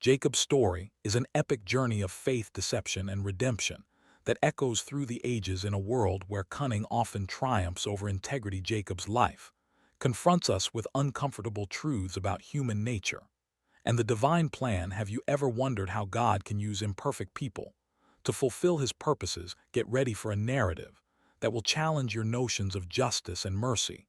Jacob's story is an epic journey of faith, deception, and redemption that echoes through the ages in a world where cunning often triumphs over integrity. Jacob's life confronts us with uncomfortable truths about human nature and the divine plan. Have you ever wondered how God can use imperfect people to fulfill his purposes? Get ready for a narrative that will challenge your notions of justice and mercy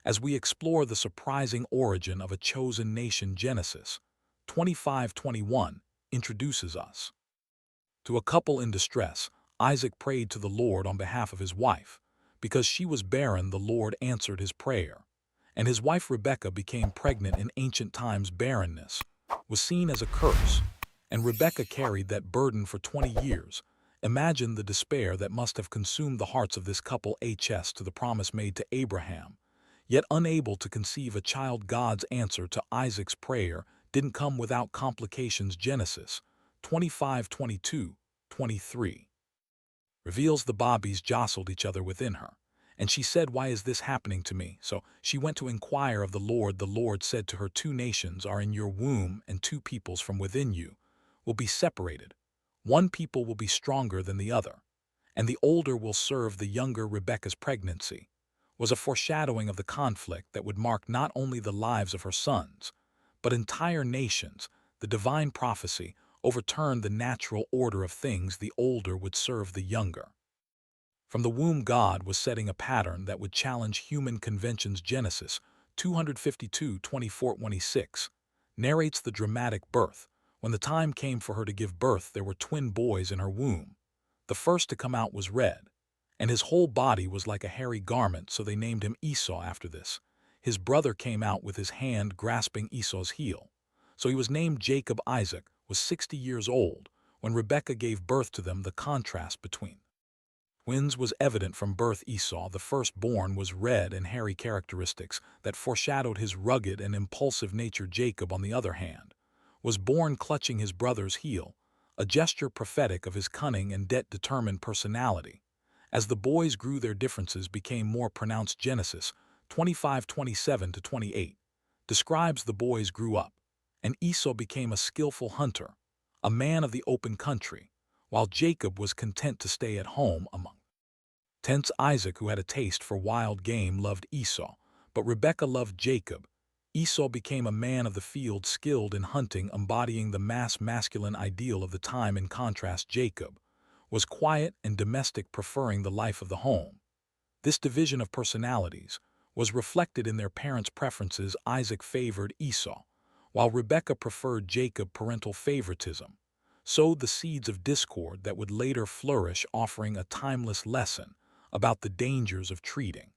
as we explore the surprising origin of a chosen nation. Genesis 25:21 introduces us to a couple in distress. Isaac prayed to the Lord on behalf of his wife. Because she was barren, the Lord answered his prayer, and his wife Rebekah became pregnant. In ancient times, barrenness was seen as a curse, and Rebekah carried that burden for 20 years. Imagine the despair that must have consumed the hearts of this couple. To the promise made to Abraham, yet unable to conceive a child. God's answer to Isaac's prayer didn't come without complications. Genesis 25:22-23 reveals the Bobbies jostled each other within her, and she said, "Why is this happening to me?" So she went to inquire of the Lord. The Lord said to her, "Two nations are in your womb, and two peoples from within you will be separated. One people will be stronger than the other, and the older will serve the younger." Rebekah's pregnancy was a foreshadowing of the conflict that would mark not only the lives of her sons, but entire nations. The divine prophecy overturned the natural order of things. The older would serve the younger. From the womb, God was setting a pattern that would challenge human conventions. Genesis 252:24-26 narrates the dramatic birth. When the time came for her to give birth, there were twin boys in her womb. The first to come out was red, and his whole body was like a hairy garment, so they named him Esau after this. His brother came out with his hand grasping Esau's heel, so he was named Jacob. Isaac was 60 years old when Rebekah gave birth to them. The contrast between twins was evident from birth. Esau, the firstborn, was red and hairy, characteristics that foreshadowed his rugged and impulsive nature. Jacob, on the other hand, was born clutching his brother's heel, a gesture prophetic of his cunning and determined personality. As the boys grew, their differences became more pronounced. Genesis 25:27-28 describes the boys grew up, and Esau became a skillful hunter, a man of the open country, while Jacob was content to stay at home among tents. Isaac, who had a taste for wild game, loved Esau, but Rebekah loved Jacob. Esau became a man of the field, skilled in hunting, embodying the mass masculine ideal of the time. In contrast, Jacob was quiet and domestic, preferring the life of the home. This division of personalities was reflected in their parents' preferences. Isaac favored Esau, while Rebekah preferred Jacob. Parental favoritism sowed the seeds of discord that would later flourish, offering a timeless lesson about the dangers of treating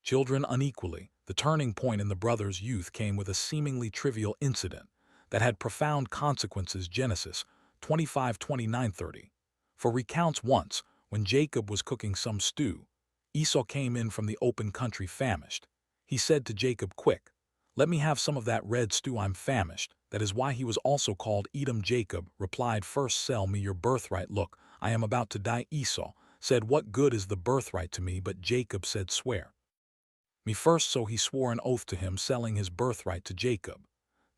children unequally. The turning point in the brothers' youth came with a seemingly trivial incident that had profound consequences. Genesis 25:29-30 recounts once, when Jacob was cooking some stew, Esau came in from the open country famished. He said to Jacob, "Quick, let me have some of that red stew. I'm famished." That is why he was also called Edom. Jacob replied, "First sell me your birthright. Look, I am about to die." Esau said, "What good is the birthright to me?" But Jacob said, "Swear me first." So he swore an oath to him, selling his birthright to Jacob.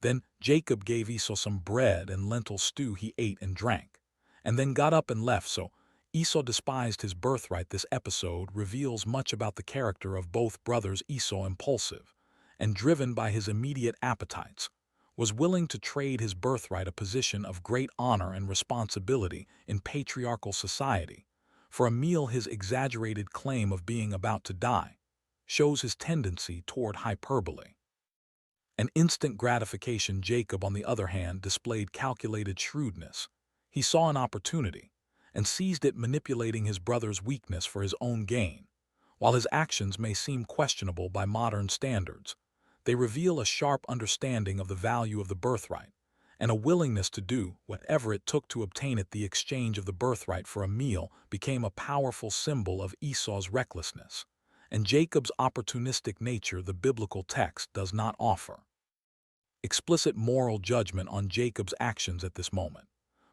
Then Jacob gave Esau some bread and lentil stew. He ate and drank, and then got up and left. So Esau despised his birthright. This episode reveals much about the character of both brothers. Esau, impulsive and driven by his immediate appetites, was willing to trade his birthright, a position of great honor and responsibility in patriarchal society, for a meal. His exaggerated claim of being about to die shows his tendency toward hyperbole and instant gratification. Jacob, on the other hand, displayed calculated shrewdness. He saw an opportunity and seized it, manipulating his brother's weakness for his own gain. While his actions may seem questionable by modern standards, they reveal a sharp understanding of the value of the birthright and a willingness to do whatever it took to obtain it. The exchange of the birthright for a meal became a powerful symbol of Esau's recklessness and Jacob's opportunistic nature. The biblical text does not offer explicit moral judgment on Jacob's actions at this moment,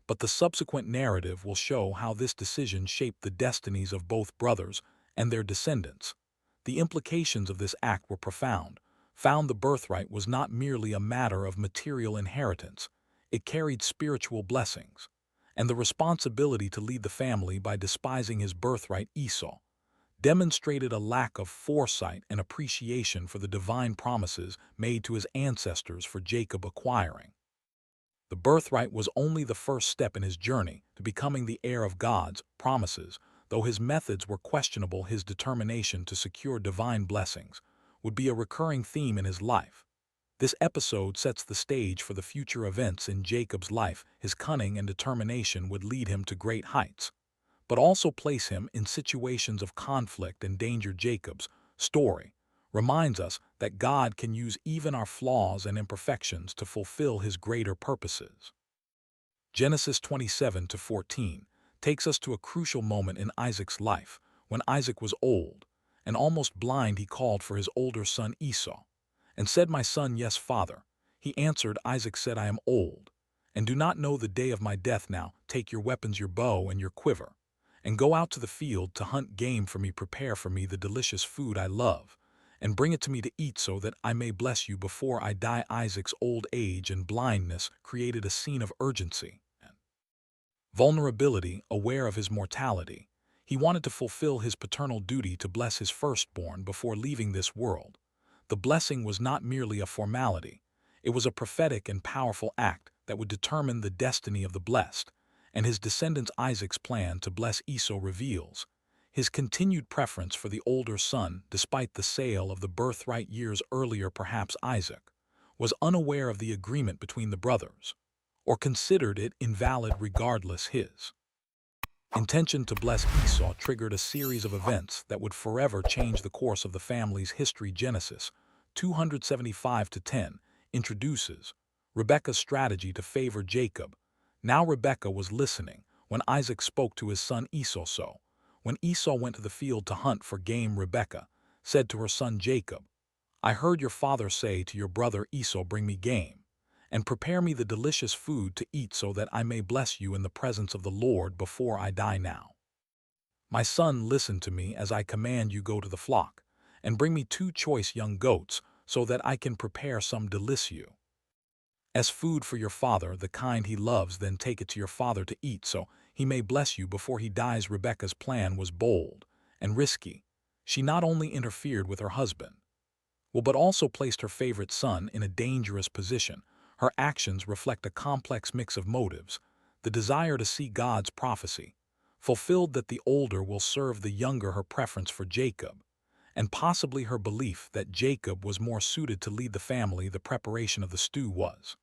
but the subsequent narrative will show how this decision shaped the destinies of both brothers and their descendants. The implications of this act were profound. The birthright was not merely a matter of material inheritance. It carried spiritual blessings and the responsibility to lead the family by despising his birthright Esau, demonstrated a lack of foresight and appreciation for the divine promises made to his ancestors for Jacob acquiring. The birthright was only the first step in his journey to becoming the heir of God's promises. Though his methods were questionable, his determination to secure divine blessings would be a recurring theme in his life. This episode sets the stage for the future events in Jacob's life. His cunning and determination would lead him to great heights, but also place him in situations of conflict and danger. Jacob's story reminds us that God can use even our flaws and imperfections to fulfill his greater purposes. Genesis 27-14 takes us to a crucial moment in Isaac's life. When Isaac was old and almost blind, he called for his older son Esau and said, "My son." "Yes, father," he answered. Isaac said, "I am old and do not know the day of my death. Now take your weapons, your bow and your quiver, and go out to the field to hunt game for me. Prepare for me the delicious food I love, and bring it to me to eat so that I may bless you before I die." Isaac's old age and blindness created a scene of urgency and vulnerability. Aware of his mortality, he wanted to fulfill his paternal duty to bless his firstborn before leaving this world. The blessing was not merely a formality, it was a prophetic and powerful act that would determine the destiny of the blessed, and his descendants. Isaac's plan to bless Esau reveals his continued preference for the older son despite the sale of the birthright years earlier. Perhaps Isaac was unaware of the agreement between the brothers, or considered it invalid. Regardless, his intention to bless Esau triggered a series of events that would forever change the course of the family's history. Genesis 275-10 introduces Rebekah's strategy to favor Jacob. Now Rebekah was listening when Isaac spoke to his son Esau. So, when Esau went to the field to hunt for game, Rebekah said to her son Jacob, "I heard your father say to your brother Esau, 'Bring me game, and prepare me the delicious food to eat so that I may bless you in the presence of the Lord before I die. Now, my son, listen to me as I command you. Go to the flock and bring me 2 choice young goats so that I can prepare some delicious as food for your father, the kind he loves. Then take it to your father to eat so he may bless you before he dies." Rebekah's plan was bold and risky. She not only interfered with her husband, but also placed her favorite son in a dangerous position. Her actions reflect a complex mix of motives: the desire to see God's prophecy fulfilled that the older will serve the younger, her preference for Jacob, and possibly her belief that Jacob was more suited to lead the family. The preparation of the stew was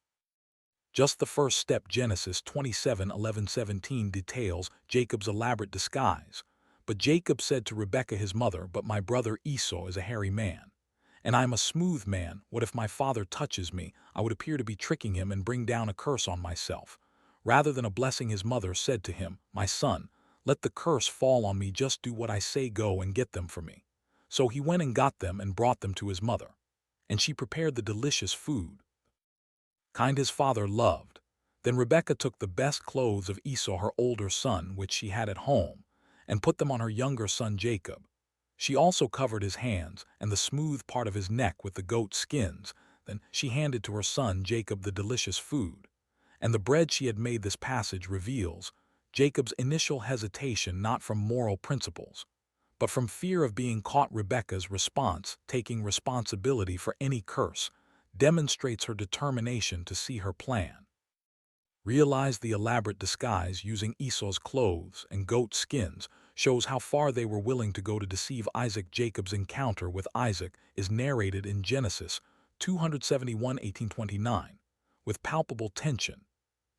just the first step. Genesis 27:11-17 details Jacob's elaborate disguise. But Jacob said to Rebekah his mother, "But my brother Esau is a hairy man, and I am a smooth man. What if my father touches me? I would appear to be tricking him and bring down a curse on myself, rather than a blessing." His mother said to him, "My son, let the curse fall on me. Just do what I say. Go and get them for me." So he went and got them and brought them to his mother, and she prepared the delicious food his father loved. Then Rebekah took the best clothes of Esau, her older son, which she had at home, and put them on her younger son Jacob. She also covered his hands and the smooth part of his neck with the goat skins. Then she handed to her son Jacob the delicious food and the bread she had made. This passage reveals Jacob's initial hesitation, not from moral principles, but from fear of being caught. Rebekah's response, taking responsibility for any curse, demonstrates her determination to see her plan realize. The elaborate disguise using Esau's clothes and goat skins shows how far they were willing to go to deceive Isaac. Jacob's encounter with Isaac is narrated in Genesis 271:18-29 with palpable tension.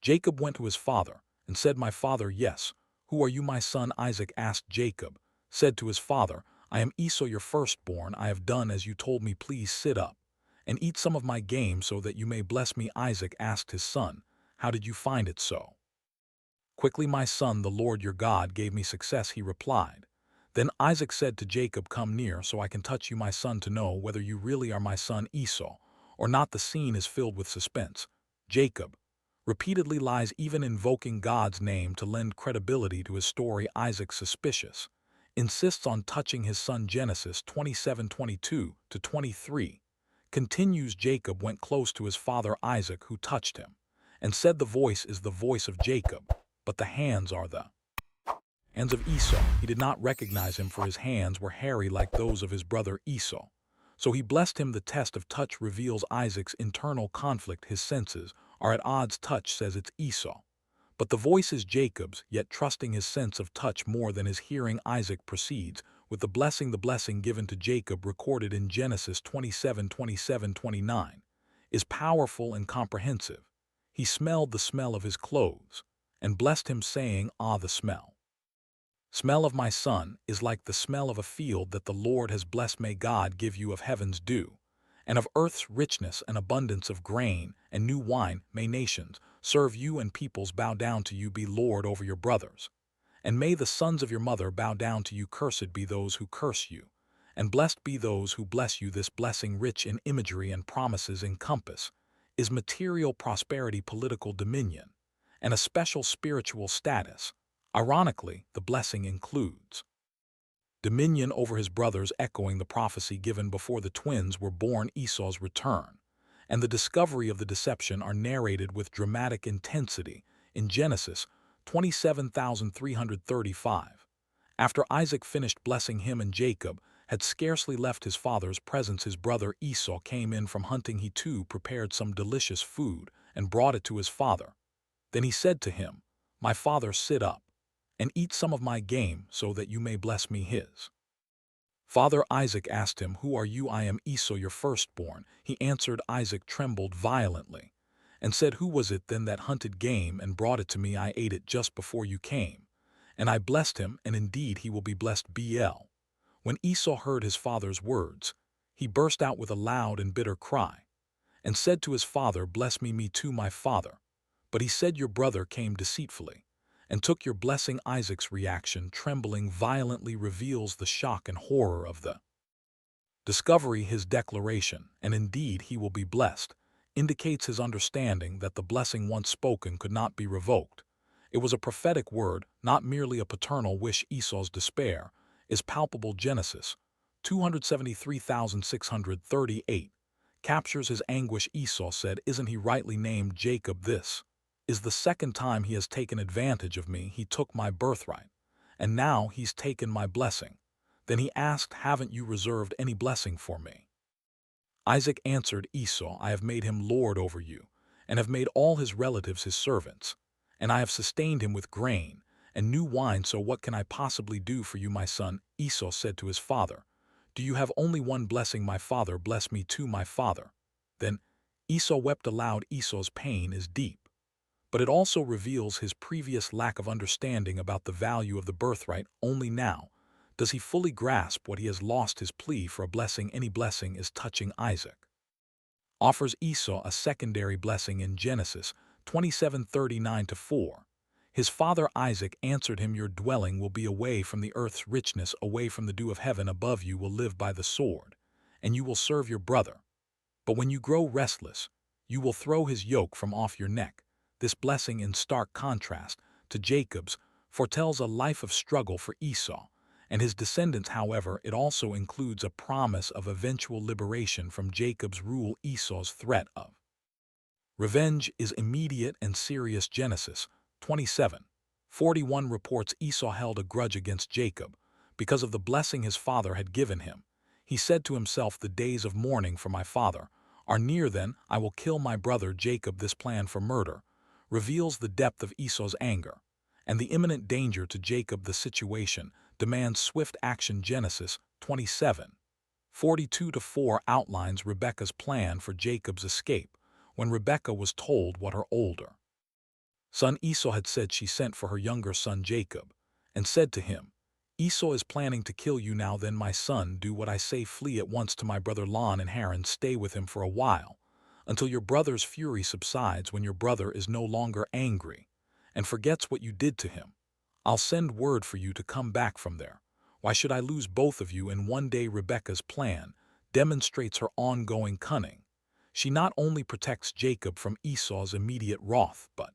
Jacob went to his father and said, "My father." "Yes, who are you, my son?" Isaac asked. Jacob said to his father, "I am Esau, your firstborn. I have done as you told me. Please sit up and eat some of my game so that you may bless me." Isaac asked his son, "How did you find it so quickly?" "My son, the Lord your God gave me success," he replied. Then Isaac said to Jacob, "Come near so I can touch you, my son, to know whether you really are my son Esau or not." The scene is filled with suspense. Jacob repeatedly lies, even invoking God's name to lend credibility to his story. Isaac, suspicious, insists on touching his son. Genesis 27:22-23 continues. Jacob went close to his father Isaac, who touched him, and said the voice is the voice of Jacob, but the hands are the hands of Esau. He did not recognize him, for his hands were hairy like those of his brother Esau. So he blessed him. The test of touch reveals Isaac's internal conflict. His senses are at odds. Touch says it's Esau, but the voice is Jacob's, yet trusting his sense of touch more than his hearing, Isaac proceeds with the blessing given to Jacob, recorded in Genesis 27:27-29, is powerful and comprehensive. He smelled the smell of his clothes, and blessed him, saying, Ah, the smell of my son is like the smell of a field that the Lord has blessed. May God give you of heaven's dew, and of earth's richness and abundance of grain and new wine. May nations serve you and peoples bow down to you. Be Lord over your brothers. And may the sons of your mother bow down to you. Cursed be those who curse you, and blessed be those who bless you. This blessing, rich in imagery and promises, encompass is material prosperity, political dominion, and a special spiritual status. Ironically, the blessing includes dominion over his brothers, echoing the prophecy given before the twins were born. Esau's return and the discovery of the deception are narrated with dramatic intensity in Genesis 27,335. After Isaac finished blessing him and Jacob had scarcely left his father's presence, his brother Esau came in from hunting. He too prepared some delicious food and brought it to his father. Then he said to him, My father, sit up and eat some of my game so that you may bless me. His father Isaac asked him, Who are you? I am Esau, your firstborn. He answered. Isaac trembled violently and said, Who was it then that hunted game and brought it to me? I ate it just before you came, and I blessed him, and indeed he will be blessed. When Esau heard his father's words, he burst out with a loud and bitter cry and said to his father, Bless me, me too, my father. But he said, Your brother came deceitfully and took your blessing. Isaac's reaction, trembling violently, reveals the shock and horror of the discovery. His declaration, and indeed he will be blessed, indicates his understanding that the blessing once spoken could not be revoked. It was a prophetic word, not merely a paternal wish. Esau's despair is palpable. Genesis 273,638 captures his anguish. Esau said, Isn't he rightly named Jacob? This is the second time he has taken advantage of me. He took my birthright, and now he's taken my blessing. Then he asked, Haven't you reserved any blessing for me? Isaac answered Esau, I have made him lord over you, and have made all his relatives his servants, and I have sustained him with grain and new wine, so what can I possibly do for you, my son? Esau said to his father, Do you have only one blessing? My father, bless me too, my father. Then Esau wept aloud. Esau's pain is deep, but it also reveals his previous lack of understanding about the value of the birthright. Only now does he fully grasp what he has lost. His plea for a blessing, any blessing, is touching. Isaac offers Esau a secondary blessing in Genesis 27:39-4. His father Isaac answered him, Your dwelling will be away from the earth's richness, away from the dew of heaven. Above you will live by the sword, and you will serve your brother. But when you grow restless, you will throw his yoke from off your neck. This blessing, in stark contrast to Jacob's, foretells a life of struggle for Esau and his descendants. However, it also includes a promise of eventual liberation from Jacob's rule. Esau's threat of revenge is immediate and serious. Genesis 27:41 reports Esau held a grudge against Jacob because of the blessing his father had given him. He said to himself, The days of mourning for my father are near, then I will kill my brother Jacob. This plan for murder reveals the depth of Esau's anger and the imminent danger to Jacob. The situation demands swift action. Genesis 27:42-4 outlines Rebekah's plan for Jacob's escape. When Rebekah was told what her older son Esau had said, she sent for her younger son Jacob and said to him, Esau is planning to kill you now. Then, my son, do what I say. Flee at once to my brother Lon in Haran. Stay with him for a while, until your brother's fury subsides. When your brother is no longer angry and forgets what you did to him, I'll send word for you to come back from there. Why should I lose both of you in one day? Rebekah's plan demonstrates her ongoing cunning. She not only protects Jacob from Esau's immediate wrath, but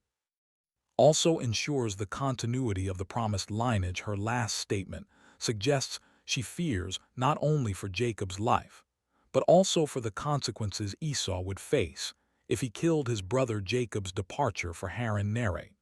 also ensures the continuity of the promised lineage. Her last statement suggests she fears not only for Jacob's life, but also for the consequences Esau would face if he killed his brother Jacob's departure for Haran narrate.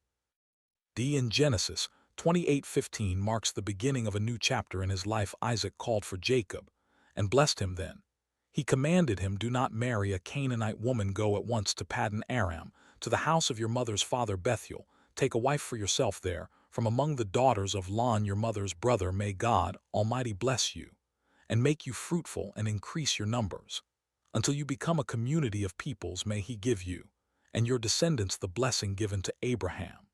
In Genesis 28:15 marks the beginning of a new chapter in his life. Isaac called for Jacob and blessed him then. He commanded him, do not marry a Canaanite woman, go at once to Paddan Aram, to the house of your mother's father Bethuel, take a wife for yourself there, from among the daughters of Lon your mother's brother. May God Almighty bless you, and make you fruitful and increase your numbers, until you become a community of peoples. May he give you and your descendants the blessing given to Abraham,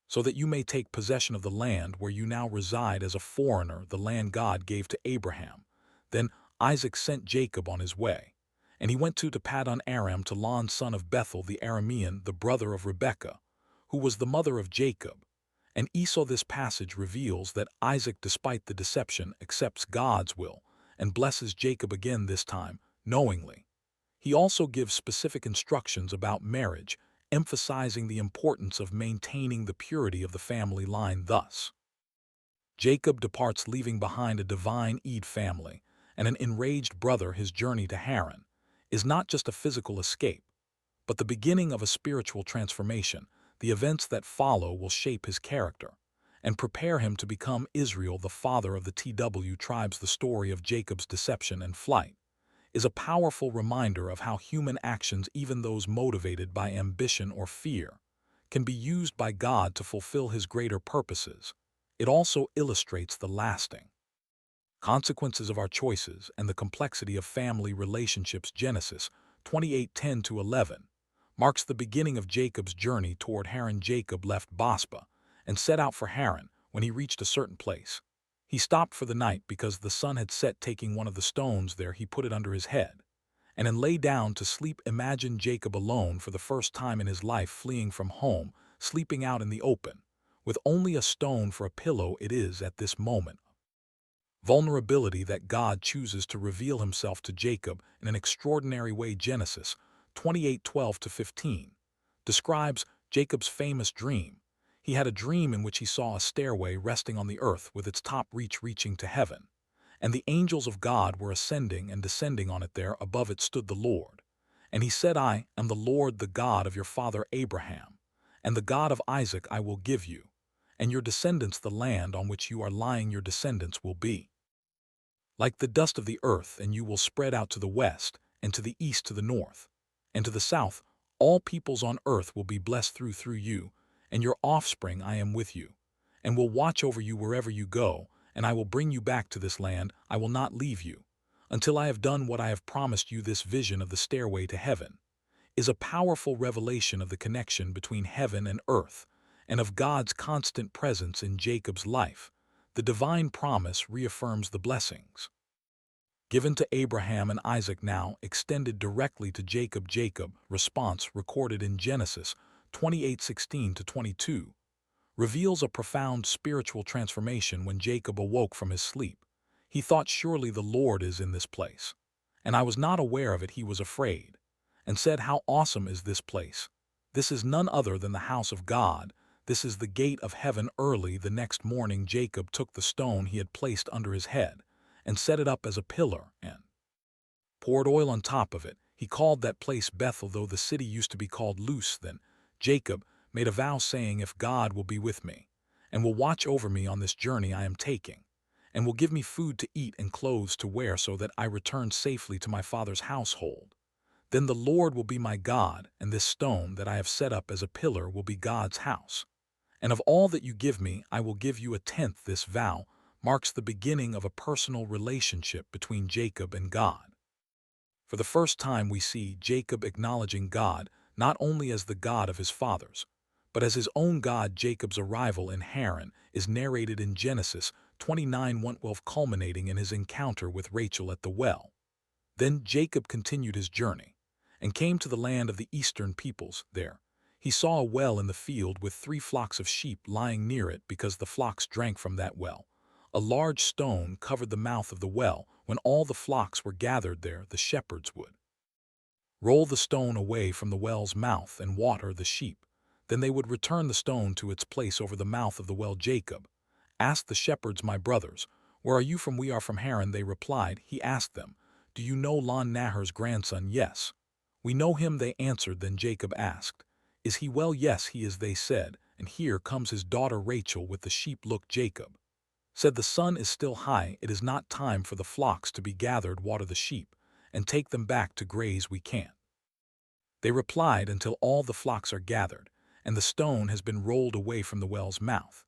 so that you may take possession of the land where you now reside as a foreigner, the land God gave to Abraham. Then Isaac sent Jacob on his way, and he went to Paddan Aram to Lon son of Bethuel the Aramean, the brother of Rebekah, who was the mother of Jacob. And Esau. This passage reveals that Isaac, despite the deception, accepts God's will and blesses Jacob again, this time knowingly. He also gives specific instructions about marriage, emphasizing the importance of maintaining the purity of the family line. Thus, Jacob departs, leaving behind a divine Ed family and an enraged brother. His journey to Haran is not just a physical escape, but the beginning of a spiritual transformation. The events that follow will shape his character and prepare him to become Israel, the father of the tribes. The story of Jacob's deception and flight is a powerful reminder of how human actions, even those motivated by ambition or fear, can be used by God to fulfill his greater purposes. It also illustrates the lasting consequences of our choices and the complexity of family relationships. Genesis 28:10-11 marks the beginning of Jacob's journey toward Haran. Jacob left Bospah and set out for Haran. When he reached a certain place, he stopped for the night because the sun had set. Taking one of the stones there, he put it under his head and then lay down to sleep. Imagine Jacob alone for the first time in his life, fleeing from home, sleeping out in the open, with only a stone for a pillow. It is at this moment vulnerability that God chooses to reveal himself to Jacob in an extraordinary way. Genesis 28:12-15 describes Jacob's famous dream. He had a dream in which he saw a stairway resting on the earth with its top reaching to heaven, and the angels of God were ascending and descending on it. There above it stood the Lord. And he said, I am the Lord, the God of your father Abraham, and the God of Isaac. I will give you and your descendants the land on which you are lying. Your descendants will be like the dust of the earth, and you will spread out to the west, and to the east, to the north, and to the south. All peoples on earth will be blessed through you, and your offspring. I am with you, and will watch over you wherever you go, and I will bring you back to this land. I will not leave you until I have done what I have promised you. This vision of the stairway to heaven is a powerful revelation of the connection between heaven and earth, and of God's constant presence in Jacob's life. The divine promise reaffirms the blessings given to Abraham and Isaac, now extended directly to Jacob. Jacob response, recorded in Genesis 28:16-22, reveals a profound spiritual transformation. When Jacob awoke from his sleep, he thought, surely the Lord is in this place, and I was not aware of it. He was afraid and said, how awesome is this place! This is none other than the house of God. This is the gate of heaven. Early the next morning, Jacob took the stone he had placed under his head and set it up as a pillar and poured oil on top of it. He called that place Bethel, though the city used to be called Luz. Then Jacob made a vow, saying, if God will be with me and will watch over me on this journey I am taking, and will give me food to eat and clothes to wear, so that I return safely to my father's household, then the Lord will be my God, and this stone that I have set up as a pillar will be God's house. And of all that you give me, I will give you a tenth. This vow marks the beginning of a personal relationship between Jacob and God. For the first time, we see Jacob acknowledging God not only as the God of his fathers, but as his own God. Jacob's arrival in Haran is narrated in Genesis 29:1-12, culminating in his encounter with Rachel at the well. Then Jacob continued his journey and came to the land of the eastern peoples. There he saw a well in the field with 3 flocks of sheep lying near it, because the flocks drank from that well. A large stone covered the mouth of the well. When all the flocks were gathered there, the shepherds would roll the stone away from the well's mouth and water the sheep. Then they would return the stone to its place over the mouth of the well. Jacob asked the shepherds, my brothers, where are you from? We are from Haran, they replied. He asked them, do you know Lon Nahor's grandson? Yes, "We know him," they answered. Then Jacob asked, "Is he well?" "Yes, he is," they said, "and here comes his daughter Rachel with the sheep." "Look," Jacob said, "the sun is still high. It is not time for the flocks to be gathered. Water the sheep, and take them back to graze." "We can't," they replied, "until all the flocks are gathered, and the stone has been rolled away from the well's mouth.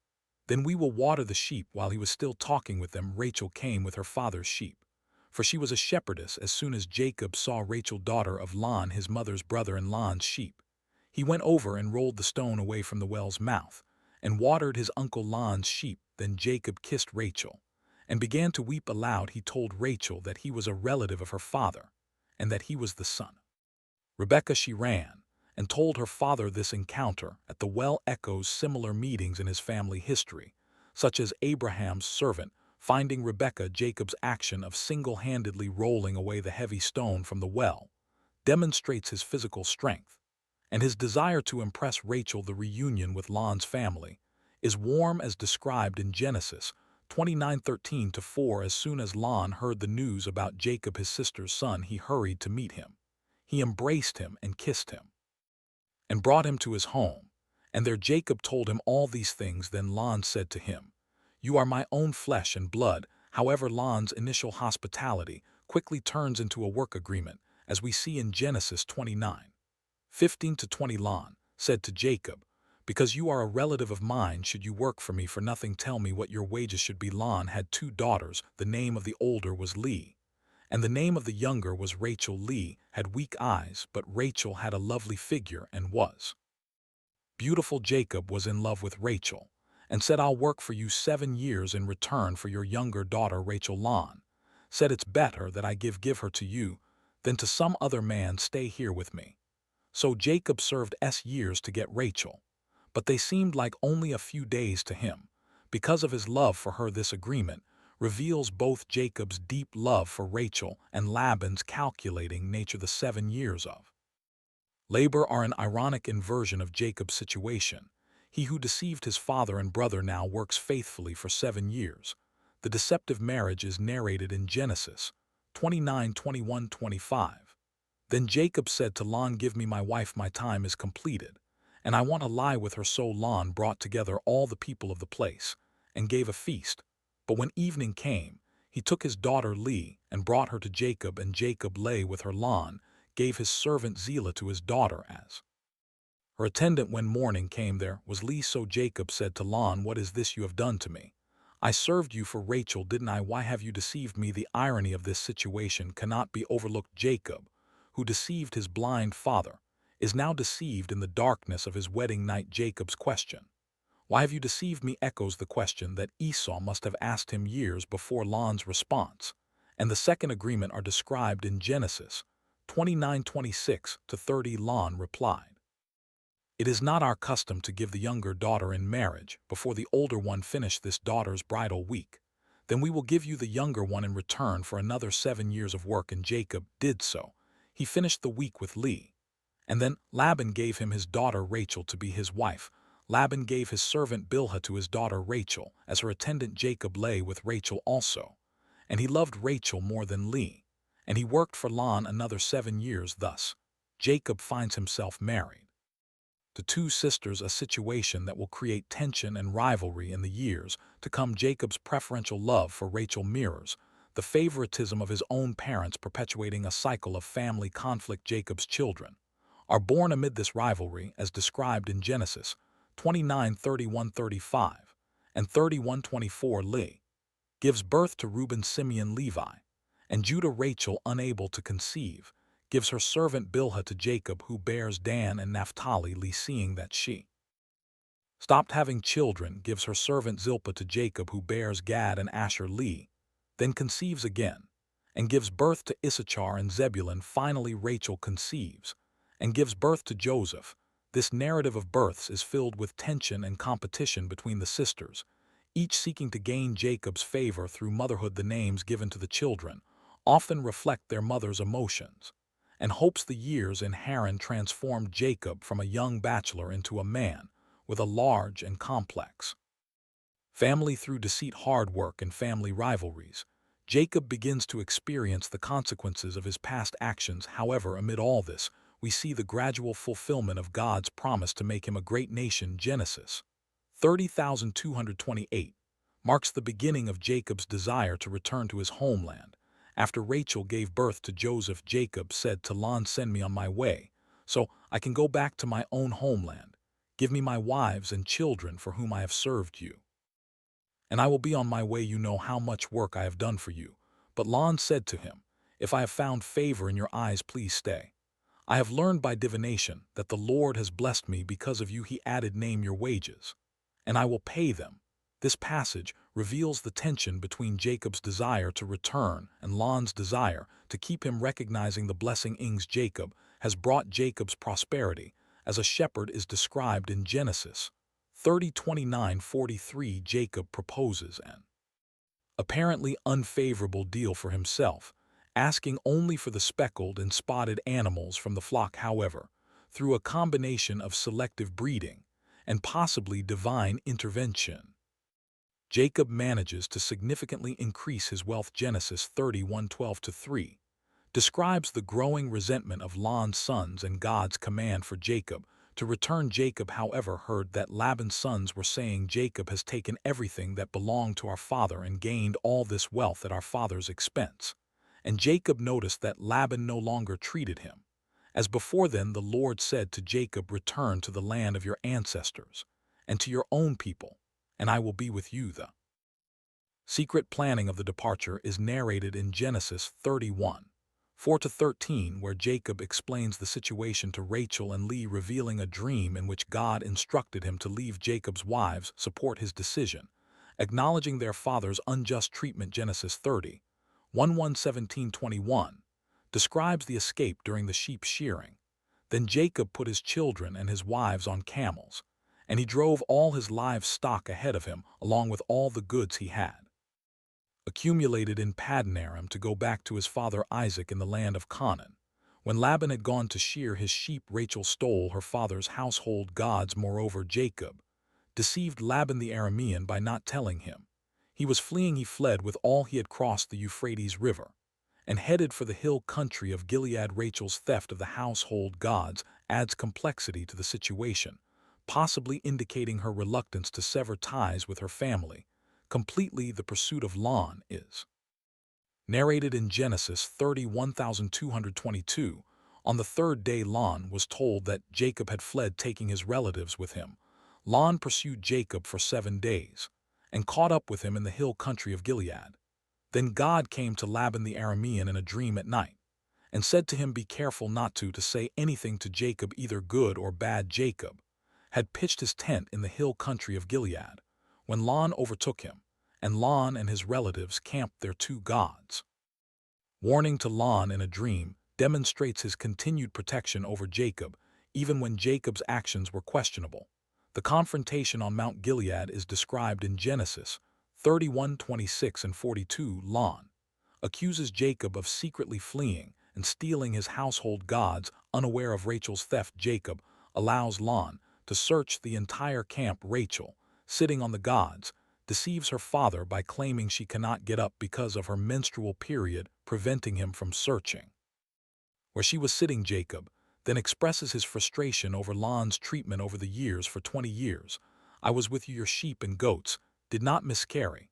Then we will water the sheep." While he was still talking with them, Rachel came with her father's sheep, for she was a shepherdess. As soon as Jacob saw Rachel, daughter of Laban, his mother's brother, and Laban's sheep, he went over and rolled the stone away from the well's mouth, and watered his uncle Laban's sheep. Then Jacob kissed Rachel, and began to weep aloud. He told Rachel that he was a relative of her father, and that he was the son Rebekah. She ran and told her father. This encounter at the well echoes similar meetings in his family history, such as Abraham's servant finding Rebekah. Jacob's action of single-handedly rolling away the heavy stone from the well demonstrates his physical strength, and his desire to impress Rachel. The reunion with Laban's family is warm as described in Genesis 29:13-4. As soon as Laban heard the news about Jacob, his sister's son, he hurried to meet him. He embraced him and kissed him, and brought him to his home. And there Jacob told him all these things. Then Laban said to him, "You are my own flesh and blood." However, Laban's initial hospitality quickly turns into a work agreement, as we see in Genesis 29:15-20. Laban said to Jacob, "Because you are a relative of mine, should you work for me for nothing? Tell me what your wages should be." Laban had 2 daughters. The name of the older was Leah, and the name of the younger was Rachel. Leah had weak eyes, but Rachel had a lovely figure and was beautiful. Jacob was in love with Rachel, and said, "I'll work for you 7 years in return for your younger daughter Rachel." Laban said, "It's better that I give her to you than to some other man. Stay here with me." So Jacob served years to get Rachel, but they seemed like only a few days to him. Because of his love for her, this agreement reveals both Jacob's deep love for Rachel and Laban's calculating nature. The 7 years of labor are an ironic inversion of Jacob's situation. He who deceived his father and brother now works faithfully for 7 years. The deceptive marriage is narrated in Genesis 29:21-25. Then Jacob said to Laban, "Give me my wife, my time is completed, and I want to lie with her." So Laban brought together all the people of the place and gave a feast. But when evening came, he took his daughter Leah and brought her to Jacob, and Jacob lay with her. Laban gave his servant Zillah to his daughter as her attendant. When morning came, there was Leah. So Jacob said to Laban, "What is this you have done to me? I served you for Rachel, didn't I? Why have you deceived me?" The irony of this situation cannot be overlooked. Jacob, who deceived his blind father, is now deceived in the darkness of his wedding night. Jacob's question, "Why have you deceived me?" echoes the question that Esau must have asked him years before. Laban's response and the second agreement are described in Genesis 29:26-30. Laban replied, "It is not our custom to give the younger daughter in marriage before the older one finish this daughter's bridal week. Then we will give you the younger one in return for another 7 years of work." And Jacob did so. He finished the week with Leah, and then Laban gave him his daughter Rachel to be his wife. Laban gave his servant Bilhah to his daughter Rachel as her attendant. Jacob lay with Rachel also, and he loved Rachel more than Leah, and he worked for Laban another 7 years. Thus, Jacob finds himself married to 2 sisters, a situation that will create tension and rivalry in the years to come. Jacob's preferential love for Rachel mirrors the favoritism of his own parents, perpetuating a cycle of family conflict. Jacob's children are born amid this rivalry, as described in Genesis 29:31-35 and 31:24. Leah gives birth to Reuben, Simeon, Levi, and Judah. Rachel, unable to conceive, gives her servant Bilhah to Jacob, who bears Dan and Naphtali. Leah, seeing that she stopped having children, gives her servant Zilpah to Jacob, who bears Gad and Asher. Leah then conceives again and gives birth to Issachar and Zebulun. Finally, Rachel conceives and gives birth to Joseph. This narrative of births is filled with tension and competition between the sisters, each seeking to gain Jacob's favor through motherhood. The names given to the children often reflect their mother's emotions and hopes. The years in Haran transformed Jacob from a young bachelor into a man with a large and complex family. Through deceit, hard work, and family rivalries, Jacob begins to experience the consequences of his past actions. However, amid all this, we see the gradual fulfillment of God's promise to make him a great nation. Genesis 30:228 marks the beginning of Jacob's desire to return to his homeland. After Rachel gave birth to Joseph, Jacob said to Laban, "Send me on my way, so I can go back to my own homeland. Give me my wives and children for whom I have served you, and I will be on my way. You know how much work I have done for you." But Laban said to him, "If I have found favor in your eyes, please stay. I have learned by divination that the Lord has blessed me because of you." He added, "Name your wages, and I will pay them." This passage reveals the tension between Jacob's desire to return and Laban's desire to keep him, recognizing the blessings Jacob has brought Jacob's prosperity, as a shepherd is described in Genesis 30:29-43. Jacob proposes an apparently unfavorable deal for himself, asking only for the speckled and spotted animals from the flock. However, through a combination of selective breeding and possibly divine intervention, Jacob manages to significantly increase his wealth. Genesis 31:12-3 describes the growing resentment of Laban's sons and God's command for Jacob to return. Jacob, however, heard that Laban's sons were saying, "Jacob has taken everything that belonged to our father and gained all this wealth at our father's expense." And Jacob noticed that Laban no longer treated him as before. Then the Lord said to Jacob, "Return to the land of your ancestors and to your own people, and I will be with you." The secret planning of the departure is narrated in Genesis 31:4-13, where Jacob explains the situation to Rachel and Leah, revealing a dream in which God instructed him to leave. Jacob's wives support his decision, acknowledging their father's unjust treatment. Genesis 30:17-21 describes the escape during the sheep shearing. Then Jacob put his children and his wives on camels, and he drove all his livestock ahead of him, along with all the goods he had accumulated in Paddan Aram, to go back to his father Isaac in the land of Canaan. When Laban had gone to shear his sheep, Rachel stole her father's household gods. Moreover, Jacob deceived Laban the Aramean by not telling him he was fleeing. He fled with all he had, crossed the Euphrates River, and headed for the hill country of Gilead. Rachel's theft of the household gods adds complexity to the situation, possibly indicating her reluctance to sever ties with her family completely. The pursuit of Laban is narrated in Genesis 31:222. On the third day, Laban was told that Jacob had fled, taking his relatives with him. Laban pursued Jacob for 7 days and caught up with him in the hill country of Gilead. Then God came to Laban the Aramean in a dream at night and said to him, "Be careful not to say anything to Jacob, either good or bad." Jacob had pitched his tent in the hill country of Gilead when Laban overtook him, and Laban and his relatives camped there. 2 God's warning to Laban in a dream demonstrates his continued protection over Jacob, even when Jacob's actions were questionable. The confrontation on Mount Gilead is described in Genesis 31:26-42. Laban accuses Jacob of secretly fleeing and stealing his household gods. Unaware of Rachel's theft, Jacob allows Laban to search the entire camp. Rachel, sitting on the gods, deceives her father by claiming she cannot get up because of her menstrual period, preventing him from searching where she was sitting. Jacob then expresses his frustration over Laban's treatment. "Over the years, for 20 years, I was with you. Your sheep and goats did not miscarry,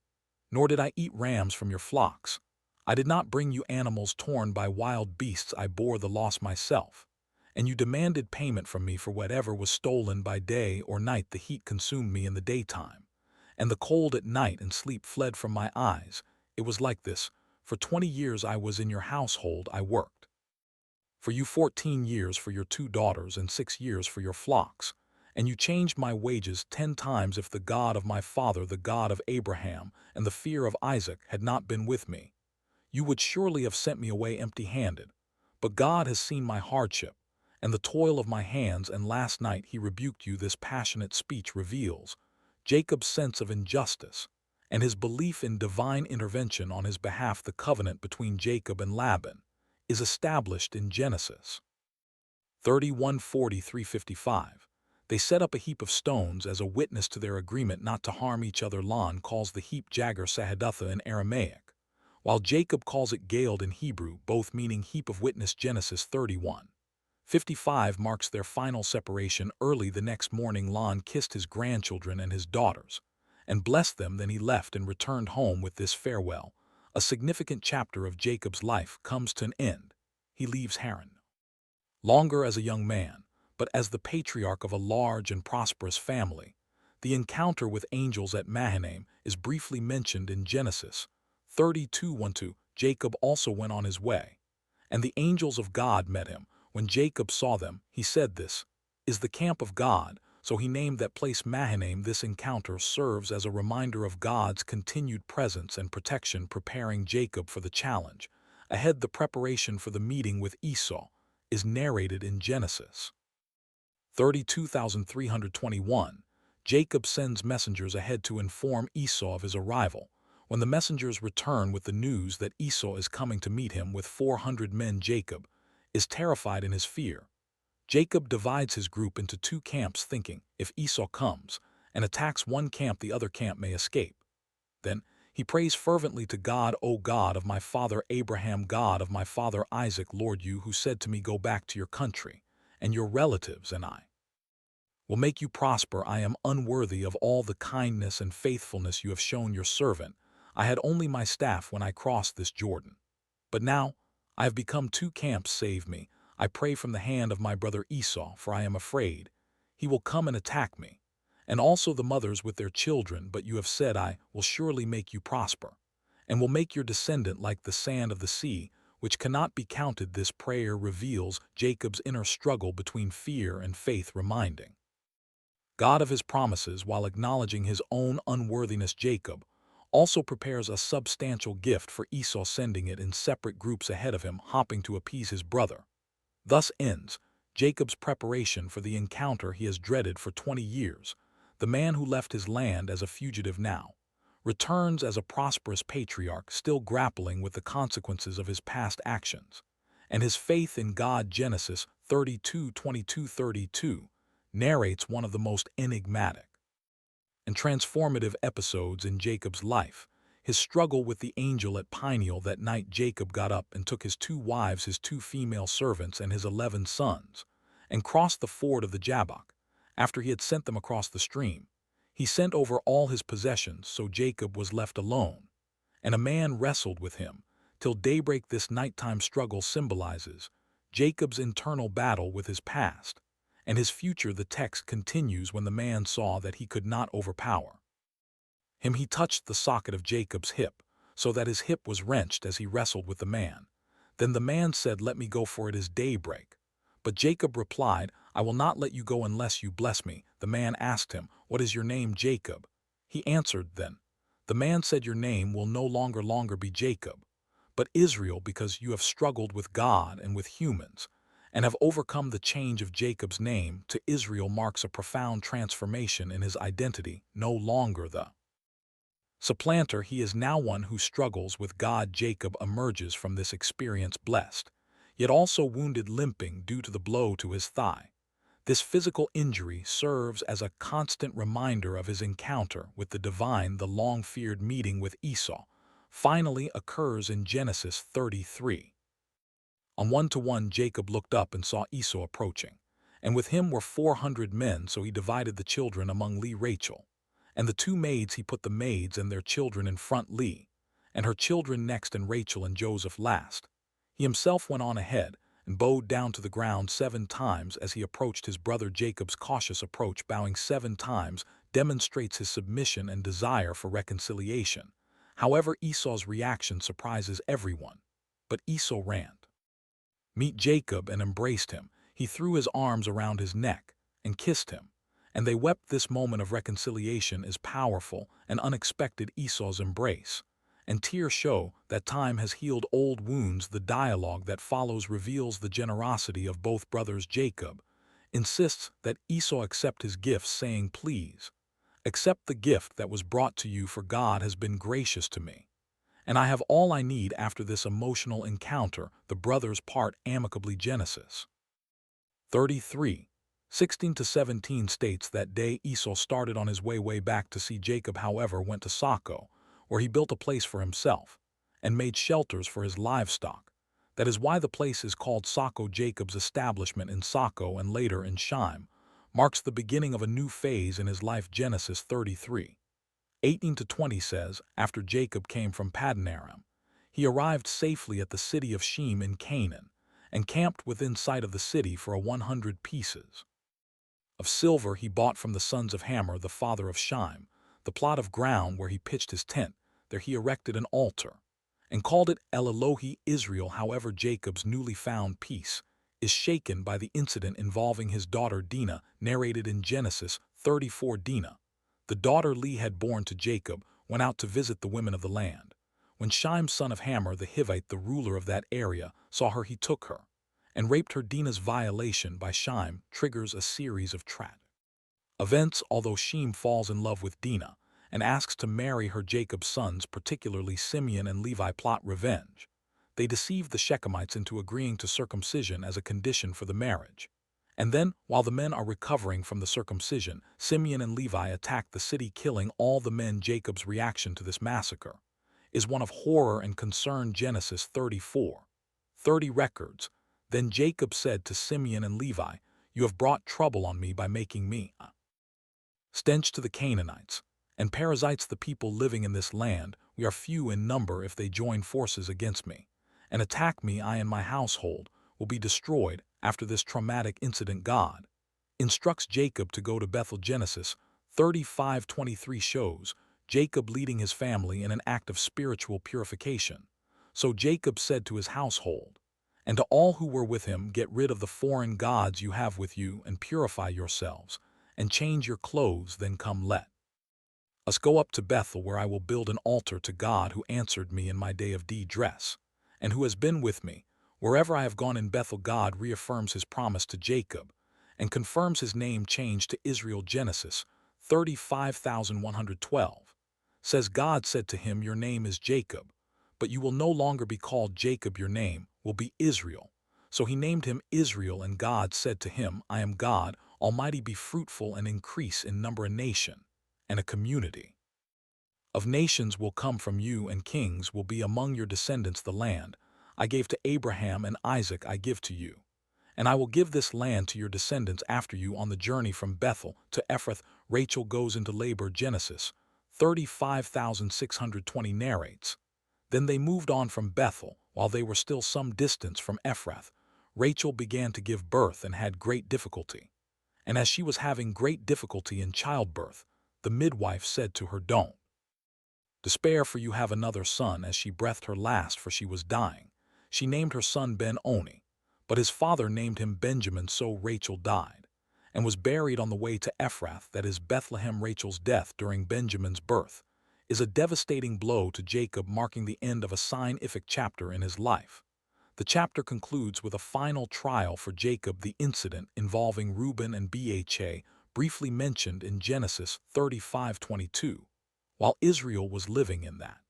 nor did I eat rams from your flocks. I did not bring you animals torn by wild beasts. I bore the loss myself, and you demanded payment from me for whatever was stolen by day or night. The heat consumed me in the daytime, and the cold at night, and sleep fled from my eyes. It was like this. For 20 years I was in your household. I worked for you 14 years for your 2 daughters and 6 years for your flocks, and you changed my wages 10 times. If the God of my father, the God of Abraham, and the fear of Isaac had not been with me, you would surely have sent me away empty-handed. But God has seen my hardship and the toil of my hands, and last night he rebuked you." This passionate speech reveals Jacob's sense of injustice and his belief in divine intervention on his behalf. The covenant between Jacob and Laban is established in Genesis 31:43-55. They set up a heap of stones as a witness to their agreement not to harm each other. Laban calls the heap Jagar Sahadutha in Aramaic, while Jacob calls it Galed in Hebrew, both meaning heap of witness. Genesis 31. 55 marks their final separation. Early the next morning, Lon kissed his grandchildren and his daughters, and blessed them. Then he left and returned home with this farewell. A significant chapter of Jacob's life comes to an end. He leaves Haran. Longer as a young man, but as the patriarch of a large and prosperous family. The encounter with angels at Mahanaim is briefly mentioned in Genesis 32:1-2. Jacob also went on his way, and the angels of God met him. When Jacob saw them, he said, "This is the camp of God," so he named that place Mahanaim. This encounter serves as a reminder of God's continued presence and protection, preparing Jacob for the challenge ahead. The preparation for the meeting with Esau is narrated in Genesis 32:321. Jacob sends messengers ahead to inform Esau of his arrival. When the messengers return with the news that Esau is coming to meet him with 400 men, Jacob is terrified in his fear. Jacob divides his group into two camps, thinking, if Esau comes and attacks one camp, the other camp may escape. Then he prays fervently to God, "O God of my father Abraham, God of my father Isaac, Lord, you who said to me, 'Go back to your country and your relatives, and I will make you prosper.' I am unworthy of all the kindness and faithfulness you have shown your servant. I had only my staff when I crossed this Jordan. But now I have become two camps. Save me, I pray, from the hand of my brother Esau, for I am afraid he will come and attack me, and also the mothers with their children. But you have said, 'I will surely make you prosper, and will make your descendant like the sand of the sea, which cannot be counted.'" This prayer reveals Jacob's inner struggle between fear and faith, reminding God of his promises while acknowledging his own unworthiness. Jacob also prepares a substantial gift for Esau, sending it in separate groups ahead of him, hoping to appease his brother. Thus ends Jacob's preparation for the encounter he has dreaded for 20 years. The man who left his land as a fugitive now returns as a prosperous patriarch, still grappling with the consequences of his past actions. And his faith in God. Genesis 32:22-32 narrates one of the most enigmatic and transformative episodes in Jacob's life, his struggle with the angel at Peniel. That night Jacob got up and took his 2 wives, his 2 female servants, and his 11 sons, and crossed the ford of the Jabbok. After he had sent them across the stream, he sent over all his possessions, so Jacob was left alone, and a man wrestled with him till daybreak. This nighttime struggle symbolizes Jacob's internal battle with his past and his future. The text continues, "When the man saw that he could not overpower him, he touched the socket of Jacob's hip, so that his hip was wrenched as he wrestled with the man. Then the man said, 'Let me go, for it is daybreak.' But Jacob replied, 'I will not let you go unless you bless me.' The man asked him, 'What is your name?' Jacob. He answered. Then the man said, 'Your name will no longer be Jacob, but Israel, because you have struggled with God and with humans, and have overcome.' The change of Jacob's name to Israel marks a profound transformation in his identity. No longer the supplanter, he is now one who struggles with God. Jacob emerges from this experience blessed, yet also wounded, limping due to the blow to his thigh. This physical injury serves as a constant reminder of his encounter with the divine. The long-feared meeting with Esau finally occurs in Genesis 33. On 1:1, Jacob looked up and saw Esau approaching, and with him were 400 men, so he divided the children among Rachel, and the 2 maids. He put the maids and their children in front, Leah and her children next, and Rachel and Joseph last. He himself went on ahead and bowed down to the ground 7 times as he approached his brother. Jacob's cautious approach, bowing 7 times, demonstrates his submission and desire for reconciliation. However, Esau's reaction surprises everyone. But Esau ran to meet Jacob and embraced him. He threw his arms around his neck and kissed him, and they wept. This moment of reconciliation is powerful and unexpected. Esau's embrace and tears show that time has healed old wounds. The dialogue that follows reveals the generosity of both brothers. Jacob insists that Esau accept his gifts, saying, "Please, accept the gift that was brought to you, for God has been gracious to me, and I have all I need." After this emotional encounter, the brothers part amicably. Genesis 33:16-17 states that day Esau started on his way back to see Jacob, however, went to Soko, where he built a place for himself and made shelters for his livestock. That is why the place is called Soko. Jacob's establishment in Soko and later in Shem marks the beginning of a new phase in his life. Genesis 33:18-20 says, after Jacob came from Paddan Aram, he arrived safely at the city of Shem in Canaan, and camped within sight of the city for 100 pieces of silver he bought from the sons of Hamor, the father of Shem, the plot of ground where he pitched his tent. There he erected an altar, and called it El Elohi Israel. However, Jacob's newly found peace is shaken by the incident involving his daughter Dinah, narrated in Genesis 34. Dinah, the daughter Leah had borne to Jacob, went out to visit the women of the land. When Shem, son of Hamor the Hivite, the ruler of that area, saw her, he took her and raped her. Dinah's violation by Shem triggers a series of tragic events. Although Shem falls in love with Dinah and asks to marry her, Jacob's sons, particularly Simeon and Levi, plot revenge. They deceive the Shechemites into agreeing to circumcision as a condition for the marriage. And then, while the men are recovering from the circumcision, Simeon and Levi attack the city, killing all the men. Jacob's reaction to this massacre is one of horror and concern. Genesis 34:30 records, then Jacob said to Simeon and Levi, "You have brought trouble on me by making me a stench to the Canaanites and Perizzites, the people living in this land. We are few in number. If they join forces against me and attack me, I and my household will be destroyed." After this traumatic incident, God instructs Jacob to go to Bethel. Genesis 35:23 shows Jacob leading his family in an act of spiritual purification. So Jacob said to his household and to all who were with him, "Get rid of the foreign gods you have with you and purify yourselves and change your clothes. Then come, let us go up to Bethel, where I will build an altar to God who answered me in my day of distress and who has been with me wherever I have gone." In Bethel, God reaffirms his promise to Jacob and confirms his name change to Israel. Genesis 35:112 says, God said to him, "Your name is Jacob, but you will no longer be called Jacob. Your name will be Israel." So he named him Israel, and God said to him, "I am God Almighty. Be fruitful and increase in number. A nation and a community of nations will come from you, and kings will be among your descendants. The land I gave to Abraham and Isaac I give to you, and I will give this land to your descendants after you." On the journey from Bethel to Ephrath, Rachel goes into labor. Genesis 35:620 narrates, then they moved on from Bethel. While they were still some distance from Ephrath, Rachel began to give birth and had great difficulty. And as she was having great difficulty in childbirth, the midwife said to her, "Don't despair, for you have another son." As she breathed her last, for she was dying, she named her son Ben-Oni, but his father named him Benjamin. So Rachel died and was buried on the way to Ephrath, that is Bethlehem. Rachel's death during Benjamin's birth is a devastating blow to Jacob, marking the end of a significant chapter in his life. The chapter concludes with a final trial for Jacob, the incident involving Reuben and Bha, briefly mentioned in Genesis 35:22. While Israel was living in that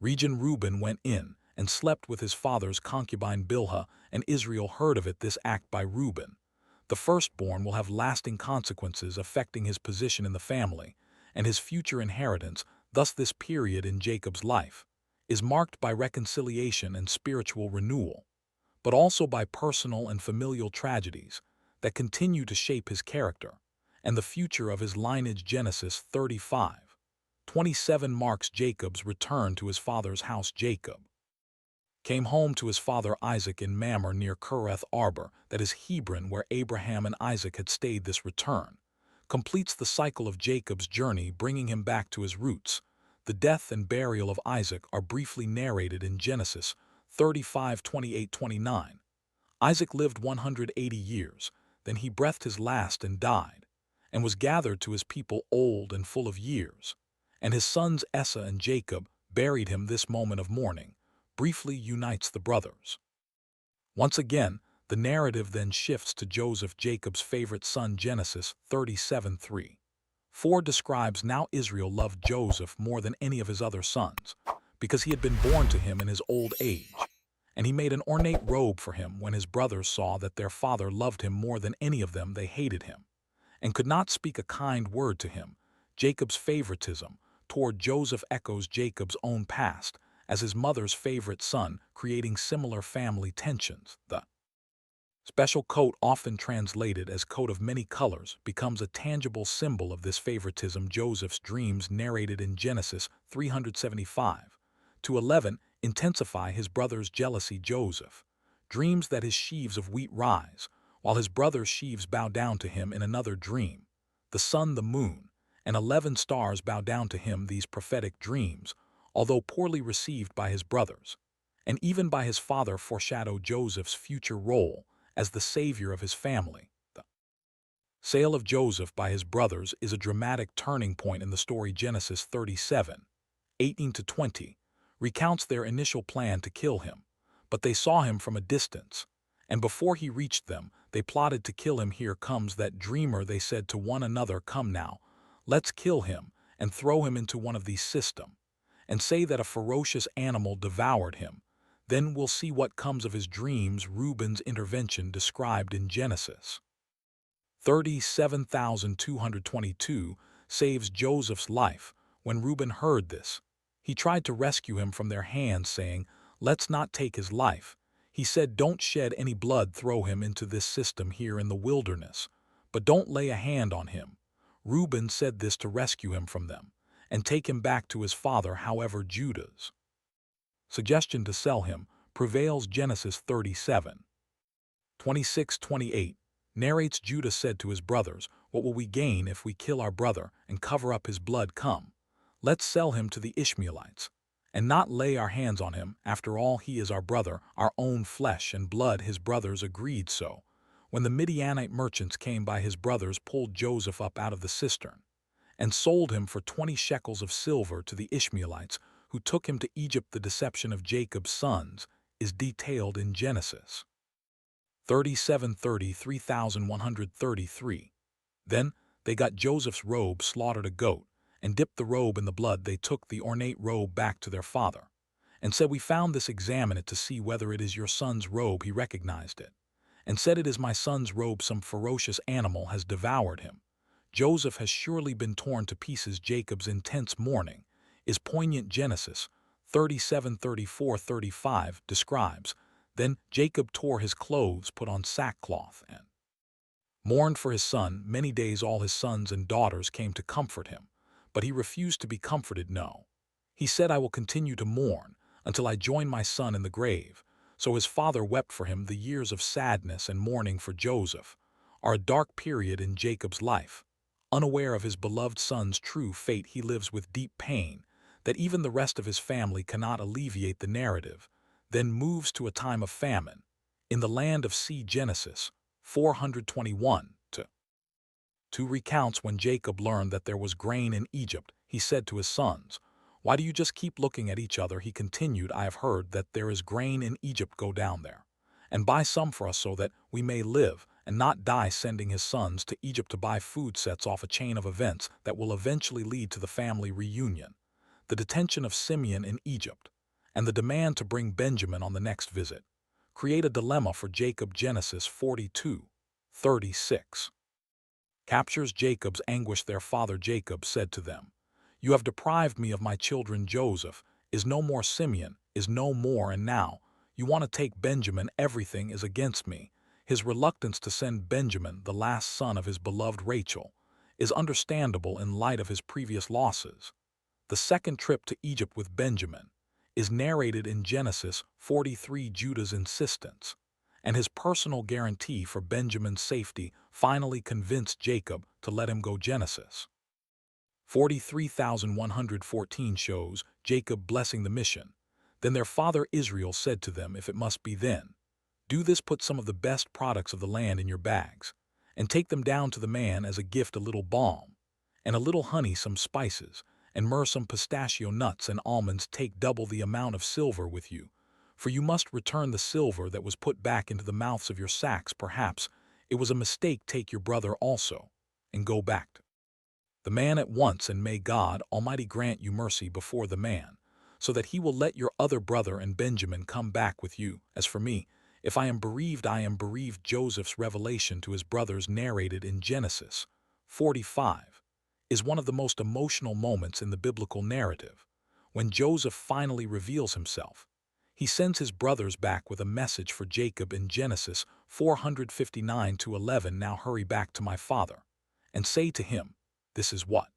region, Reuben went in and slept with his father's concubine Bilhah, and Israel heard of it. This act by Reuben, the firstborn, will have lasting consequences, affecting his position in the family and his future inheritance. Thus, this period in Jacob's life is marked by reconciliation and spiritual renewal, but also by personal and familial tragedies that continue to shape his character and the future of his lineage. Genesis 35:27 marks Jacob's return to his father's house. Jacob came home to his father Isaac in Mamre near Kirjath Arbor, that is Hebron, where Abraham and Isaac had stayed. This return completes the cycle of Jacob's journey, bringing him back to his roots. The death and burial of Isaac are briefly narrated in Genesis 35:28-29. Isaac lived 180 years, then he breathed his last and died, and was gathered to his people old and full of years. And his sons Esau and Jacob buried him. This moment of mourning briefly unites the brothers. Once again, the narrative then shifts to Joseph, Jacob's favorite son. Genesis 37:3-4 describes, now Israel loved Joseph more than any of his other sons, because he had been born to him in his old age. And he made an ornate robe for him. When his brothers saw that their father loved him more than any of them, they hated him and could not speak a kind word to him. Jacob's favoritism toward Joseph echoes Jacob's own past, as his mother's favorite son, creating similar family tensions. The special coat, often translated as coat of many colors, becomes a tangible symbol of this favoritism. Joseph's dreams, narrated in Genesis 375:11, intensify his brother's jealousy. Joseph dreams that his sheaves of wheat rise, while his brother's sheaves bow down to him. In another dream, the sun, the moon, and 11 stars bow down to him. These prophetic dreams, although poorly received by his brothers, and even by his father, foreshadow Joseph's future role as the savior of his family. The sale of Joseph by his brothers is a dramatic turning point in the story. Genesis 37:18-20 recounts their initial plan to kill him, but they saw him from a distance, and before he reached them, they plotted to kill him. Here comes that dreamer, they said to one another. Come now, let's kill him and throw him into one of these systems, and say that a ferocious animal devoured him. Then we'll see what comes of his dreams. Reuben's intervention, described in Genesis 37:222, saves Joseph's life. When Reuben heard this, he tried to rescue him from their hands, saying, "Let's not take his life." He said, "Don't shed any blood, throw him into this system here in the wilderness, but don't lay a hand on him." Reuben said this to rescue him from them and take him back to his father. However, Judah's suggestion to sell him prevails. Genesis 37:26-28 narrates, Judah said to his brothers, "What will we gain if we kill our brother and cover up his blood? Come, let's sell him to the Ishmaelites and not lay our hands on him. After all, he is our brother, our own flesh and blood." His brothers agreed. So when the Midianite merchants came by, his brothers pulled Joseph up out of the cistern and sold him for 20 shekels of silver to the Ishmaelites, who took him to Egypt. The deception of Jacob's sons is detailed in Genesis 37:3133. Then they got Joseph's robe, slaughtered a goat, and dipped the robe in the blood. They took the ornate robe back to their father and said, "We found this, examine it to see whether it is your son's robe." He recognized it and said, "It is my son's robe. Some ferocious animal has devoured him. Joseph has surely been torn to pieces." Jacob's intense mourning is poignant. Genesis 37:34-35 describes, "Then Jacob tore his clothes, put on sackcloth, and mourned for his son many days. All his sons and daughters came to comfort him, but he refused to be comforted. No, he said, I will continue to mourn until I join my son in the grave." So his father wept for him. The years of sadness and mourning for Joseph are a dark period in Jacob's life. Unaware of his beloved son's true fate, he lives with deep pain that even the rest of his family cannot alleviate. The narrative then moves to a time of famine in the land of C. Genesis 421:2 recounts, when Jacob learned that there was grain in Egypt, he said to his sons, "Why do you just keep looking at each other?" He continued, "I have heard that there is grain in Egypt. Go down there and buy some for us so that we may live and not die." Sending his sons to Egypt to buy food sets off a chain of events that will eventually lead to the family reunion. The detention of Simeon in Egypt and the demand to bring Benjamin on the next visit create a dilemma for Jacob. Genesis 42:36 captures Jacob's anguish. Their father Jacob said to them, "You have deprived me of my children. Joseph is no more, Simeon is no more, and now you want to take Benjamin. Everything is against me." His reluctance to send Benjamin, the last son of his beloved Rachel, is understandable in light of his previous losses. The second trip to Egypt with Benjamin is narrated in Genesis 43. Judah's insistence and his personal guarantee for Benjamin's safety finally convinced Jacob to let him go. Genesis 43:114 shows Jacob blessing the mission. Then their father Israel said to them, "If it must be, then do this: put some of the best products of the land in your bags, and take them down to the man as a gift, a little balm, and a little honey, some spices, and myrrh, some pistachio nuts and almonds. Take double the amount of silver with you, for you must return the silver that was put back into the mouths of your sacks. Perhaps it was a mistake. Take your brother also, and go back to the man at once, and may God Almighty grant you mercy before the man, so that he will let your other brother and Benjamin come back with you. As for me, if I am bereaved, I am bereaved." Joseph's revelation to his brothers, narrated in Genesis 45, is one of the most emotional moments in the biblical narrative. When Joseph finally reveals himself, he sends his brothers back with a message for Jacob in Genesis 459-11. Now hurry back to my father, and say to him, this is what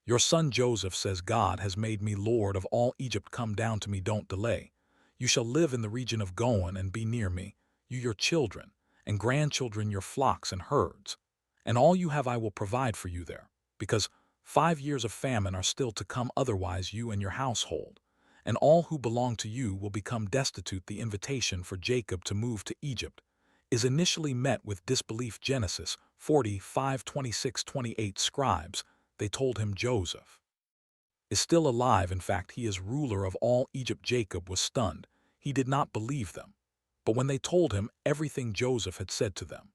your son Joseph says: God has made me Lord of all Egypt. Come down to me, don't delay. You shall live in the region of Goan and be near me, you, your children, and grandchildren, your flocks and herds. And all you have I will provide for you there, because 5 years of famine are still to come, otherwise you and your household, and all who belong to you will become destitute. The invitation for Jacob to move to Egypt is initially met with disbelief. Genesis 45:26-28. Scribes, they told him Joseph is still alive. In fact, he is ruler of all Egypt. Jacob was stunned. He did not believe them. But when they told him everything Joseph had said to them,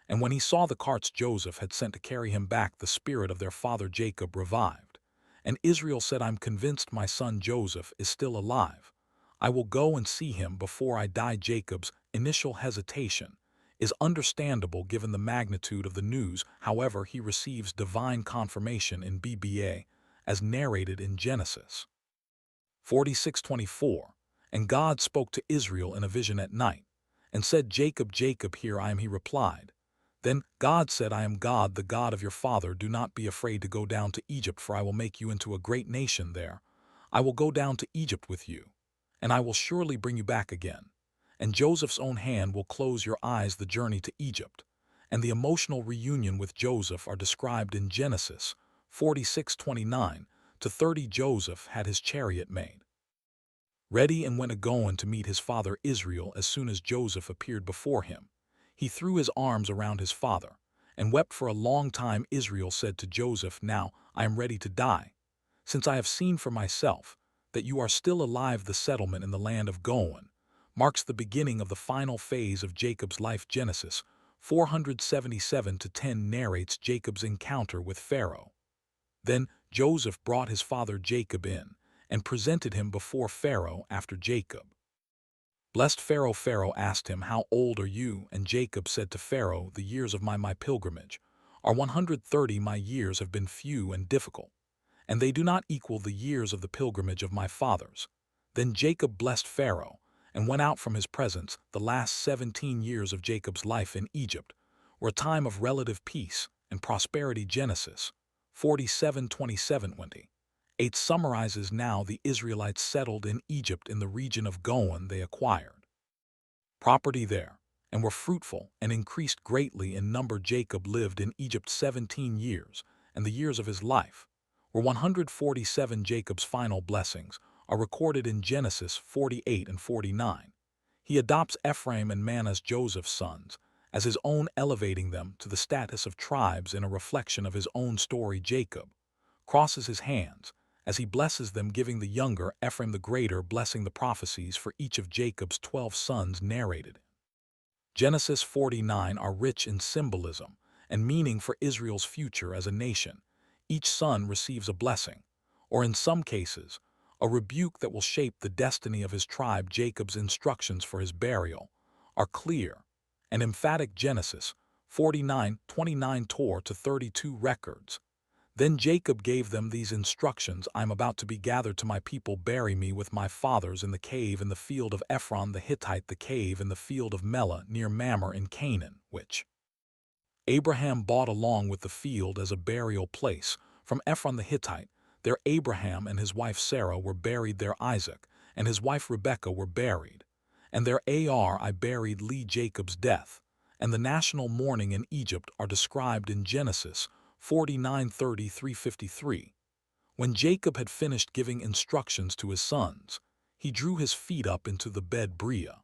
and when he saw the carts Joseph had sent to carry him back, the spirit of their father Jacob revived. And Israel said, I'm convinced my son Joseph is still alive. I will go and see him before I die. Jacob's initial hesitation is understandable given the magnitude of the news. However, he receives divine confirmation in BBA, as narrated in Genesis 46:24. And God spoke to Israel in a vision at night, and said, Jacob, Jacob, here I am. He replied, then God said, I am God, the God of your father. Do not be afraid to go down to Egypt, for I will make you into a great nation there. I will go down to Egypt with you, and I will surely bring you back again. And Joseph's own hand will close your eyes. The journey to Egypt and the emotional reunion with Joseph are described in Genesis 46:29-30. Joseph had his chariot made ready and went a-going to meet his father Israel. As soon as Joseph appeared before him, he threw his arms around his father and wept for a long time. Israel said to Joseph, now I am ready to die, since I have seen for myself that you are still alive. The settlement in the land of Goan marks the beginning of the final phase of Jacob's life. Genesis 477-10 narrates Jacob's encounter with Pharaoh. Then Joseph brought his father Jacob in and presented him before Pharaoh. After Jacob blessed Pharaoh, Pharaoh asked him, how old are you? And Jacob said to Pharaoh, the years of my pilgrimage are 130. My years have been few and difficult, and they do not equal the years of the pilgrimage of my fathers. Then Jacob blessed Pharaoh and went out from his presence. The last 17 years of Jacob's life in Egypt were a time of relative peace and prosperity. Genesis 47:27-28 summarizes, now the Israelites settled in Egypt in the region of Goan. They acquired property there and were fruitful and increased greatly in number. Jacob lived in Egypt 17 years, and the years of his life were 147. Jacob's final blessings are recorded in Genesis 48-49. He adopts Ephraim and Manasseh, Joseph's sons, as his own, elevating them to the status of tribes in a reflection of his own story. Jacob crosses his hands as he blesses them, giving the younger Ephraim the greater blessing. The prophecies for each of Jacob's 12 sons narrated in Genesis 49 are rich in symbolism and meaning for Israel's future as a nation. Each son receives a blessing, or in some cases, a rebuke that will shape the destiny of his tribe. Jacob's instructions for his burial are clear and emphatic. Genesis 49:29-32 records, then Jacob gave them these instructions: I am about to be gathered to my people. Bury me with my fathers in the cave in the field of Ephron the Hittite, the cave in the field of Melah near Mamre in Canaan, which Abraham bought along with the field as a burial place from Ephron the Hittite. There Abraham and his wife Sarah were buried. There Isaac and his wife Rebekah were buried. And there I buried Leah. Jacob's death and the national mourning in Egypt are described in Genesis 49:33-53. When Jacob had finished giving instructions to his sons, he drew his feet up into the bed. Bria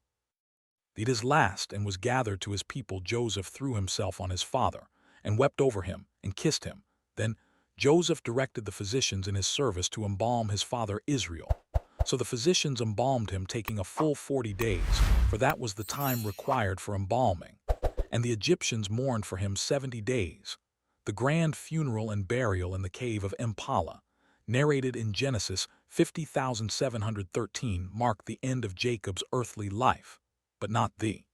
did his last and was gathered to his people. Joseph threw himself on his father and wept over him and kissed him. Then Joseph directed the physicians in his service to embalm his father Israel. So the physicians embalmed him, taking a full 40 days, for that was the time required for embalming. And the Egyptians mourned for him 70 days. The grand funeral and burial in the cave of Impala, narrated in Genesis 50,713, marked the end of Jacob's earthly life, but not the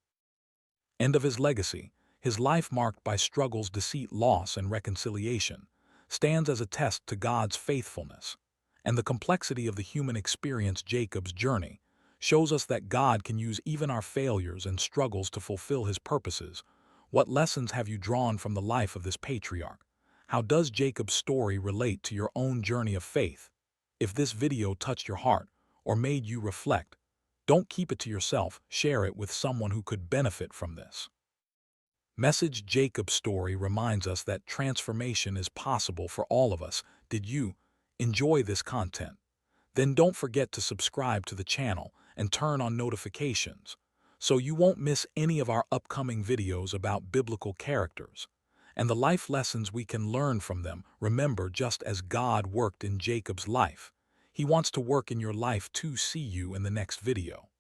end of his legacy. His life, marked by struggles, deceit, loss, and reconciliation, stands as a test to God's faithfulness And the complexity of the human experience, Jacob's journey, shows us that God can use even our failures and struggles to fulfill his purposes. What lessons have you drawn from the life of this patriarch? How does Jacob's story relate to your own journey of faith? If this video touched your heart or made you reflect, don't keep it to yourself, share it with someone who could benefit from this. Message. Jacob's story reminds us that transformation is possible for all of us. Did you enjoy this content? Then don't forget to subscribe to the channel and turn on notifications so you won't miss any of our upcoming videos about biblical characters and the life lessons we can learn from them. Remember, just as God worked in Jacob's life, he wants to work in your life too. See you in the next video.